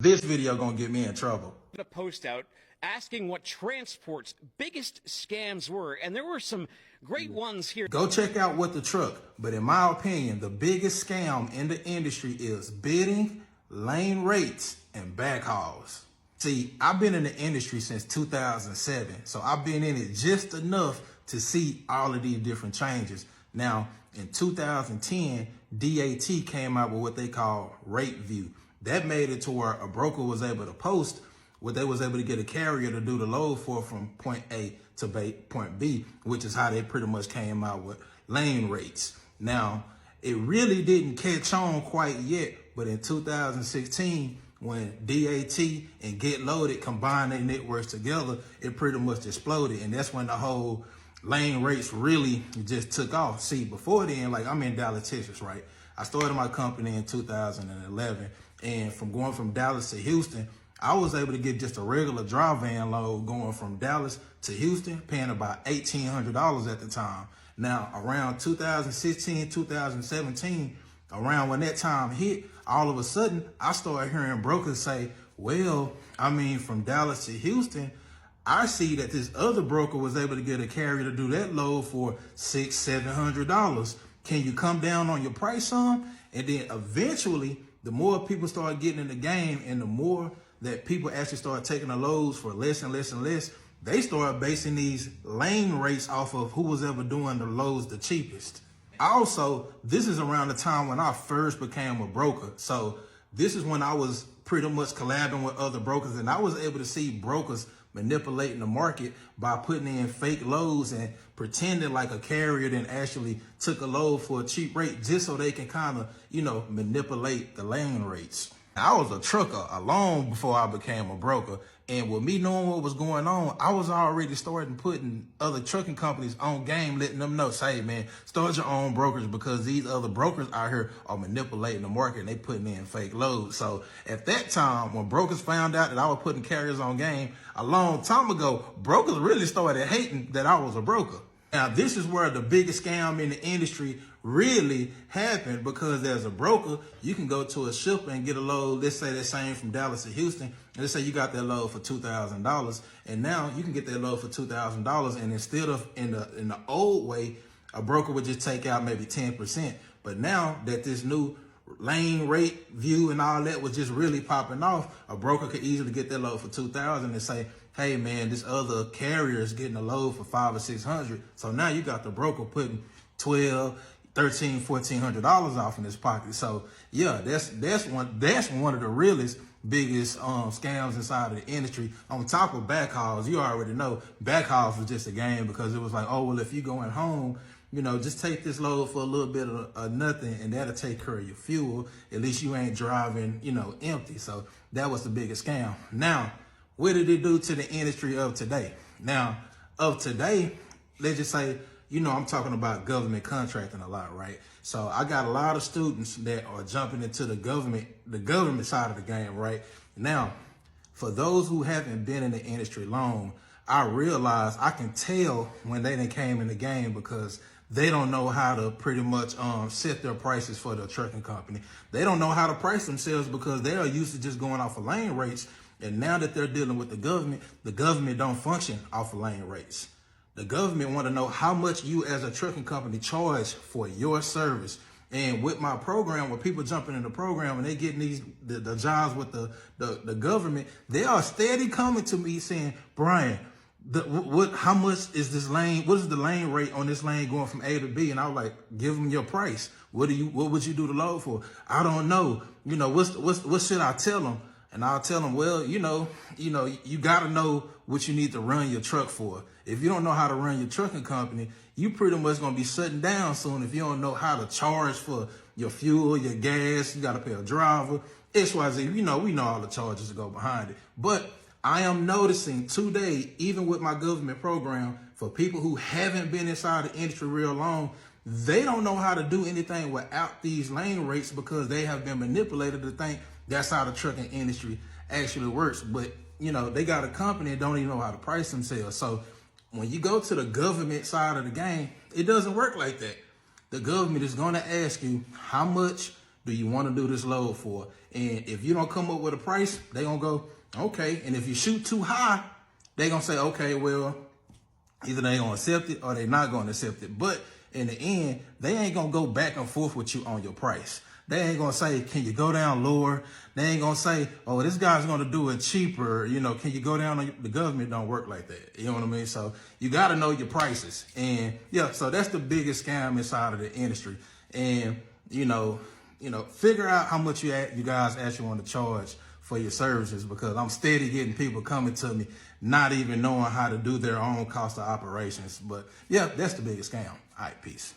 This video gonna get me in trouble. A post out asking what transport's biggest scams were, and there were some great ones here. Go check out What the Truck, but in my opinion, the biggest scam in the industry is bidding, lane rates, and backhauls. See, I've been in the industry since 2007, so I've been in it just enough to see all of these different changes. Now, in 2010, DAT came out with what they call Rate View. That made it to where a broker was able to post what they was able to get a carrier to do the load for from point A to point B, which is how they pretty much came out with lane rates. Now, it really didn't catch on quite yet, but in 2016, when DAT and Get Loaded combined their networks together, it pretty much exploded. And that's when the whole lane rates really just took off. See, before then, like I'm in Dallas, Texas, right? I started my company in 2011. And from going from Dallas to Houston, I was able to get just a regular dry van load going from Dallas to Houston, paying about $1,800 at the time. Now, around 2016, 2017, around when that time hit, all of a sudden, I started hearing brokers say, well, I mean, from Dallas to Houston, I see that this other broker was able to get a carrier to do that load for $600, $700. Can you come down on your price some? And then eventually, the more people start getting in the game and the more that people actually start taking the loads for less and less and less, they start basing these lane rates off of who was ever doing the loads the cheapest. Also, this is around the time when I first became a broker. So this is when I was pretty much collabing with other brokers, and I was able to see brokers manipulating the market by putting in fake loads and pretending like a carrier then actually took a load for a cheap rate just so they can kind of, manipulate the lane rates. I was a trucker long before I became a broker. And with me knowing what was going on, I was already starting putting other trucking companies on game, letting them know, say, hey, man, start your own brokerage because these other brokers out here are manipulating the market and they putting in fake loads. So at that time, when brokers found out that I was putting carriers on game a long time ago, brokers really started hating that I was a broker. Now, this is where the biggest scam in the industry really happened, because as a broker, you can go to a shipper and get a load. Let's say that same from Dallas to Houston. And let's say you got that load for $2,000, and now you can get that load for $2,000. And instead of in the old way, a broker would just take out maybe 10%. But now that this new lane rate view and all that was just really popping off, a broker could easily get that load for $2,000 and say, hey man, this other carrier is getting a load for $500 or $600. So now you got the broker putting $1,200, $1,300, $1,400 off in his pocket. So yeah, that's one of the realest, biggest scams inside of the industry. On top of backhauls, you already know backhauls was just a game, because it was like, oh well, if you going home, just take this load for a little bit of nothing, and that'll take care of your fuel. At least you ain't driving, empty. So that was the biggest scam. Now, what did it do to the industry of today? Now, of today, let's just say, I'm talking about government contracting a lot, right? So I got a lot of students that are jumping into the government side of the game, right? Now, for those who haven't been in the industry long, I realize I can tell when they done came in the game, because they don't know how to pretty much set their prices for their trucking company. They don't know how to price themselves because they are used to just going off of lane rates. And now that they're dealing with the government don't function off of lane rates. The government want to know how much you as a trucking company charge for your service. And with my program, when people jumping in the program and they getting the jobs with the government, they are steady coming to me saying, Brian, how much is this lane? What is the lane rate on this lane going from A to B? And I was like, give them your price. What would you do the load for? I don't know. What should I tell them? And I'll tell them, well, you got to know what you need to run your truck for. If you don't know how to run your trucking company, you pretty much going to be shutting down soon if you don't know how to charge for your fuel, your gas. You got to pay a driver, XYZ. We know all the charges that go behind it. But I am noticing today, even with my government program, for people who haven't been inside the industry real long, they don't know how to do anything without these lane rates, because they have been manipulated to think that's how the trucking industry actually works. But, they got a company that don't even know how to price themselves. So when you go to the government side of the game, it doesn't work like that. The government is going to ask you how much do you want to do this load for? And if you don't come up with a price, they gonna go, okay. And if you shoot too high, they gonna say, okay, well, either they gonna accept it or they not gonna accept it. But in the end, they ain't gonna go back and forth with you on your price. They ain't gonna say, can you go down lower? They ain't gonna say, oh, this guy's gonna do it cheaper. You know, can you go down? The government don't work like that. You know what I mean? So you gotta know your prices. And yeah, so that's the biggest scam inside of the industry. And you know, figure out how much you guys actually want to charge for your services, because I'm steady getting people coming to me not even knowing how to do their own cost of operations. But yeah, that's the biggest scam. All right, peace.